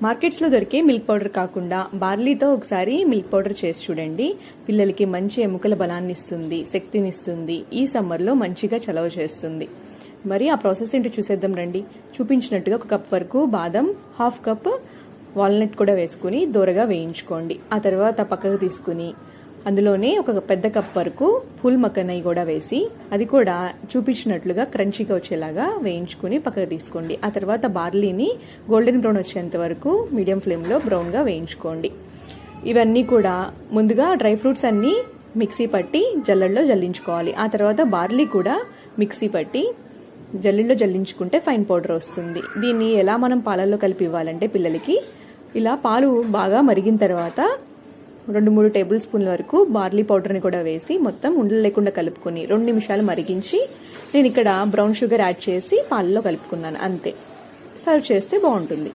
మార్కెట్స్లో దొరికే milk powder కాకుండా బార్లీతో ఒకసారి మిల్క్ పౌడర్ చేసి చూడండి. పిల్లలకి మంచి ఎముకల బలాన్ని ఇస్తుంది, శక్తినిస్తుంది. ఈ సమ్మర్లో మంచిగా చలవ చేస్తుంది. మరి ఆ ప్రాసెస్ ఏంటో చూసేద్దాం రండి. చూపించినట్టుగా 1 కప్ వరకు బాదం, 1/2 కప్ వాల్నట్ కూడా వేసుకుని దోరగా వేయించుకోండి. ఆ తర్వాత పక్కకు తీసుకుని అందులోనే 1 పెద్ద కప్ వరకు ఫుల్ మక్కనై కూడా వేసి అది కూడా చూపించినట్లుగా క్రంచీగా వచ్చేలాగా వేయించుకుని పక్కకు తీసుకోండి. ఆ తర్వాత బార్లీని గోల్డెన్ బ్రౌన్ వచ్చేంత వరకు మీడియం ఫ్లేమ్లో బ్రౌన్గా వేయించుకోండి. ఇవన్నీ కూడా ముందుగా డ్రై ఫ్రూట్స్ అన్నీ మిక్సీ పట్టి జల్లెడలో జల్లించుకోవాలి. ఆ తర్వాత బార్లీ కూడా మిక్సీ పట్టి జల్లెడలో జల్లించుకుంటే ఫైన్ పౌడర్ వస్తుంది. దీన్ని ఎలా మనం పాలల్లో కలిపి ఇవ్వాలంటే పిల్లలకి ఇలా పాలు బాగా మరిగిన తర్వాత 2-3 టేబుల్ స్పూన్ల వరకు బార్లీ పౌడర్ని కూడా వేసి మొత్తం ఉండలు లేకుండా కలుపుకొని 2 నిమిషాలు మరిగించి నేను ఇక్కడ బ్రౌన్ షుగర్ యాడ్ చేసి పాలలో కలుపుకున్నాను. అంతే. సర్వ్ చేస్తే బాగుంటుంది.